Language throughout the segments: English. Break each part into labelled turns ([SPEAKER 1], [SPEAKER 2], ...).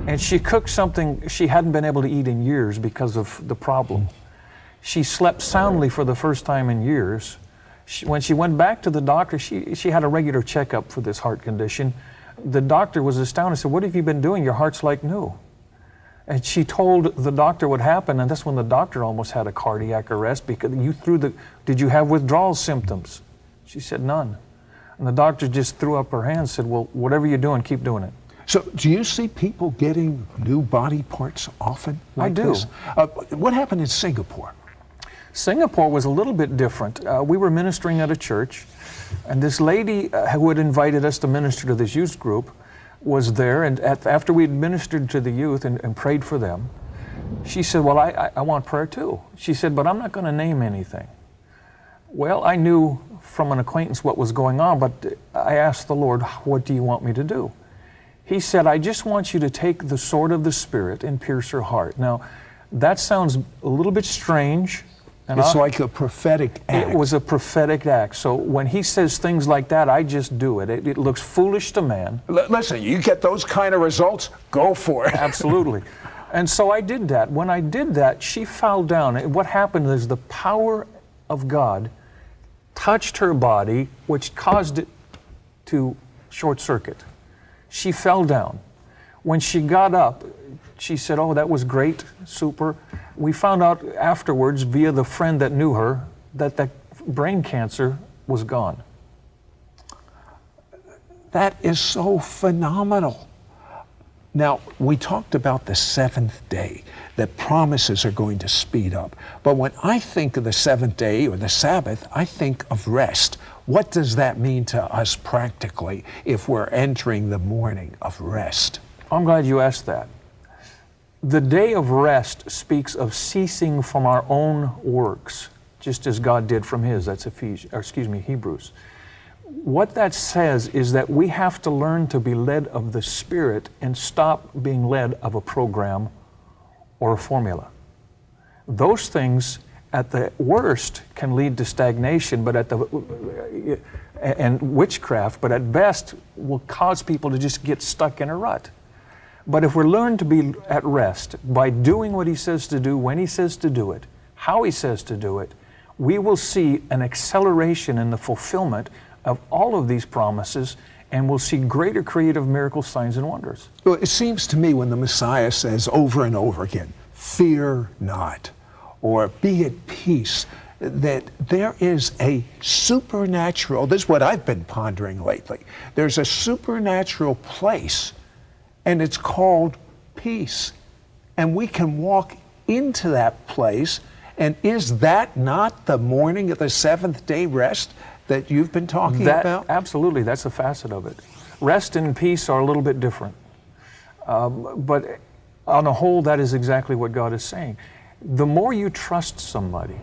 [SPEAKER 1] And she cooked something she hadn't been able to eat in years because of the problem. She slept soundly for the first time in years. When she went back to the doctor, she had a regular checkup for this heart condition. The doctor was astounded, said, "What have you been doing? Your heart's like new." And she told the doctor what happened, and that's when the doctor almost had a cardiac arrest because did you have withdrawal symptoms? She said, "None." And the doctor just threw up her hands and said, "Well, whatever you're doing, keep doing it."
[SPEAKER 2] So do you see people getting new body parts often like
[SPEAKER 1] I do.
[SPEAKER 2] this? What happened in Singapore?
[SPEAKER 1] Singapore was a little bit different. We were ministering at a church, and this lady who had invited us to minister to this youth group was there, and after we had ministered to the youth and prayed for them, she said, "Well, I want prayer too." She said, "But I'm not going to name anything." Well, I knew from an acquaintance what was going on, but I asked the Lord, "What do you want me to do?" He said, "I just want you to take the sword of the Spirit and pierce her heart." Now, that sounds a little bit strange.
[SPEAKER 2] It's like a prophetic act.
[SPEAKER 1] It was a prophetic act. So when he says things like that, I just do it. It looks foolish to man.
[SPEAKER 2] Listen, you get those kind of results, go for it.
[SPEAKER 1] Absolutely. And so I did that. When I did that, she fell down. What happened is the power of God touched her body, which caused it to short circuit. She fell down. When she got up, she said, "Oh, that was great, super." We found out afterwards, via the friend that knew her, that brain cancer was gone.
[SPEAKER 2] That is so phenomenal. Now, we talked about the seventh day, that promises are going to speed up. But when I think of the seventh day or the Sabbath, I think of rest. What does that mean to us practically if we're entering the morning of rest?
[SPEAKER 1] I'm glad you asked that. The day of rest speaks of ceasing from our own works, just as God did from His. That's Hebrews. What that says is that we have to learn to be led of the Spirit and stop being led of a program or a formula. Those things, at the worst, can lead to stagnation, and witchcraft, but at best will cause people to just get stuck in a rut. But if we learn to be at rest by doing what He says to do, when He says to do it, how He says to do it, we will see an acceleration in the fulfillment of all of these promises, and we'll see greater creative miracles, signs, and wonders.
[SPEAKER 2] Well, it seems to me when the Messiah says over and over again, "Fear not," or "be at peace," that there is a supernatural, this is what I've been pondering lately, there's a supernatural place, and it's called peace. And we can walk into that place, and is that not the morning of the seventh day rest that you've been talking about?
[SPEAKER 1] Absolutely, that's a facet of it. Rest and peace are a little bit different. But on the whole, that is exactly what God is saying. The more you trust somebody,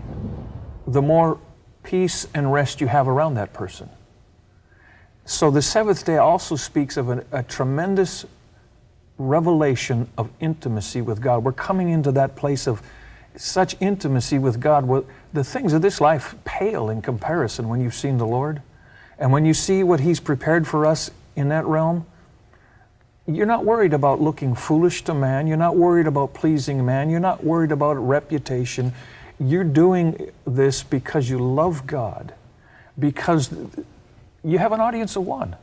[SPEAKER 1] the more peace and rest you have around that person. So the seventh day also speaks of a tremendous revelation of intimacy with God. We're coming into that place of such intimacy with God where the things of this life pale in comparison when you've seen the Lord. And when you see what He's prepared for us in that realm, you're not worried about looking foolish to man. You're not worried about pleasing man. You're not worried about reputation. You're doing this because you love God, because you have an audience of one.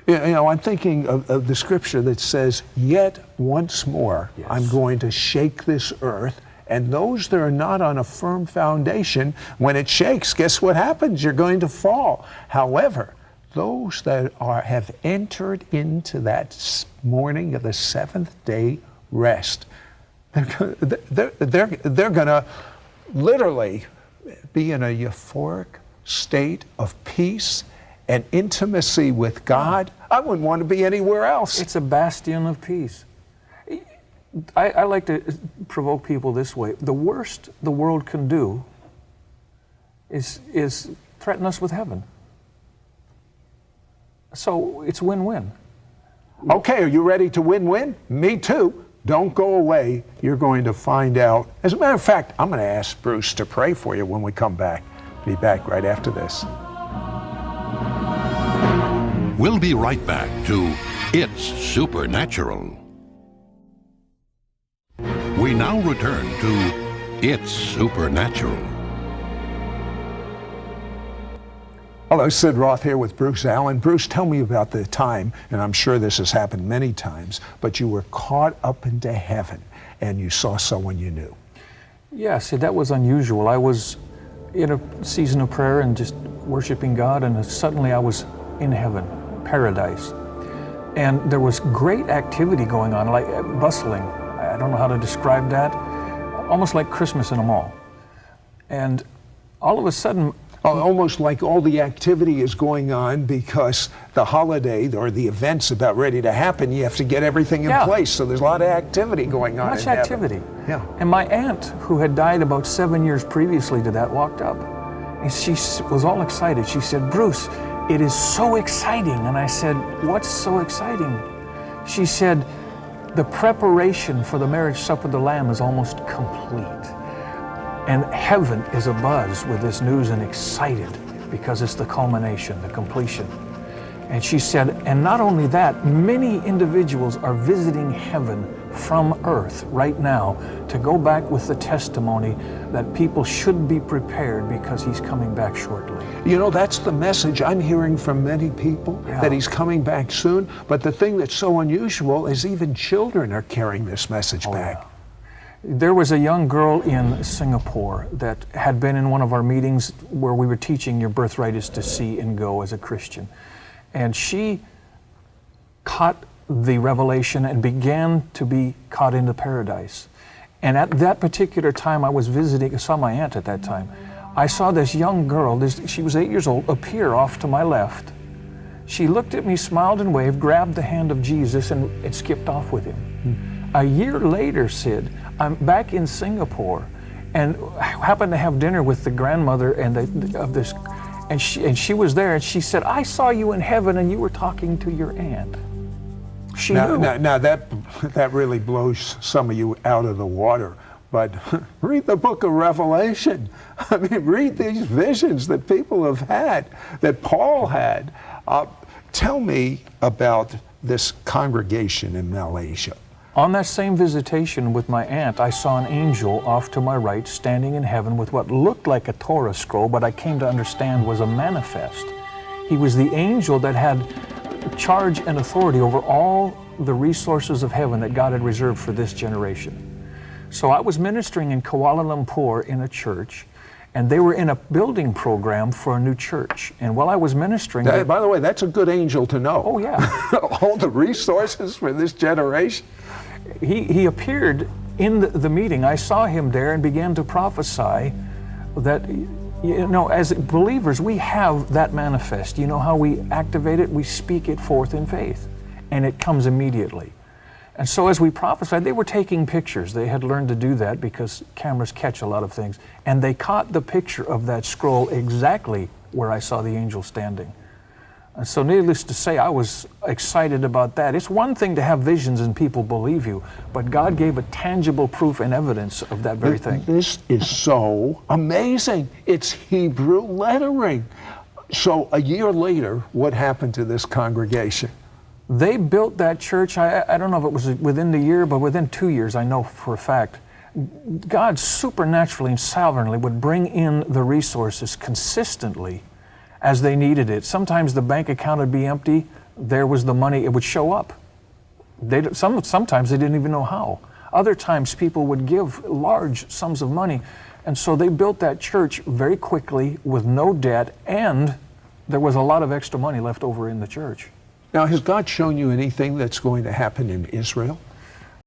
[SPEAKER 2] Yeah, I'm thinking of the scripture that says, "Yet once more,
[SPEAKER 1] Yes.
[SPEAKER 2] I'm going to shake this earth, and those that are not on a firm foundation, when it shakes, guess what happens? You're going to fall. However, those that have entered into that morning of the seventh day rest, they're going to literally be in a euphoric state of peace and intimacy with God. I wouldn't want to be anywhere else.
[SPEAKER 1] It's a bastion of peace. I like to provoke people this way. The worst the world can do is threaten us with heaven. So it's win-win.
[SPEAKER 2] Okay, are you ready to win-win? Me too. Don't go away. You're going to find out. As a matter of fact, I'm going to ask Bruce to pray for you when we come back. Be back right after this.
[SPEAKER 3] We'll be right back to It's Supernatural. We now return to It's Supernatural.
[SPEAKER 2] Hello, Sid Roth here with Bruce Allen. Bruce, tell me about the time, and I'm sure this has happened many times, but you were caught up into heaven and you saw someone you knew.
[SPEAKER 1] Yes, that was unusual. I was in a season of prayer and just worshiping God, and suddenly I was in heaven, paradise. And there was great activity going on, like bustling. I don't know how to describe that. Almost like Christmas in a mall. And all of a sudden,
[SPEAKER 2] almost like all the activity is going on because the holiday or the event's about ready to happen. You have to get everything in place. So there's a lot of activity going on.
[SPEAKER 1] Much activity.
[SPEAKER 2] Yeah.
[SPEAKER 1] And my aunt, who had died about 7 years previously to that, walked up. And she was all excited. She said, "Bruce, it is so exciting." And I said, "What's so exciting?" She said, "The preparation for the marriage supper of the Lamb is almost complete. And heaven is abuzz with this news and excited because it's the culmination, the completion." And she said, and not only that, many individuals are visiting heaven from earth right now to go back with the testimony that people should be prepared because he's coming back shortly.
[SPEAKER 2] You know, that's the message I'm hearing from many people, that he's coming back soon. But the thing that's so unusual is even children are carrying this message back.
[SPEAKER 1] Yeah. There was a young girl in Singapore that had been in one of our meetings where we were teaching your birthright is to see and go as a Christian. And she caught the revelation and began to be caught into paradise. And at that particular time, I was visiting, I saw my aunt at that time. I saw this young girl, she was 8 years old, appear off to my left. She looked at me, smiled and waved, grabbed the hand of Jesus and skipped off with him. A year later, Sid, I'm back in Singapore and happened to have dinner with the grandmother and she was there, and she said, "I saw you in heaven and you were talking to your aunt." She knew.
[SPEAKER 2] Now that really blows some of you out of the water. But read the book of Revelation. I mean, read these visions that people have had, that Paul had. Tell me about this congregation in Malaysia.
[SPEAKER 1] On that same visitation with my aunt, I saw an angel off to my right standing in heaven with what looked like a Torah scroll, but I came to understand was a manifest. He was the angel that had charge and authority over all the resources of heaven that God had reserved for this generation. So I was ministering in Kuala Lumpur in a church, and they were in a building program for a new church. And while I was ministering...
[SPEAKER 2] By the way, that's a good angel to know.
[SPEAKER 1] Oh, yeah.
[SPEAKER 2] All the resources for this generation.
[SPEAKER 1] He appeared in the meeting. I saw him there and began to prophesy that, you know, as believers, we have that manifest. You know how we activate it? We speak it forth in faith, and it comes immediately. And so as we prophesied, they were taking pictures. They had learned to do that because cameras catch a lot of things. And they caught the picture of that scroll exactly where I saw the angel standing. And so needless to say, I was excited about that. It's one thing to have visions and people believe you, but God gave a tangible proof and evidence of that very thing.
[SPEAKER 2] This is so amazing. It's Hebrew lettering. So a year later, what happened to this congregation?
[SPEAKER 1] They built that church, I don't know if it was within the year, but within 2 years, I know for a fact. God supernaturally and sovereignly would bring in the resources consistently as they needed it. Sometimes the bank account would be empty. There was the money. It would show up. Sometimes they didn't even know how. Other times people would give large sums of money. And so they built that church very quickly with no debt, and there was a lot of extra money left over in the church.
[SPEAKER 2] Now, has God shown you anything that's going to happen in Israel?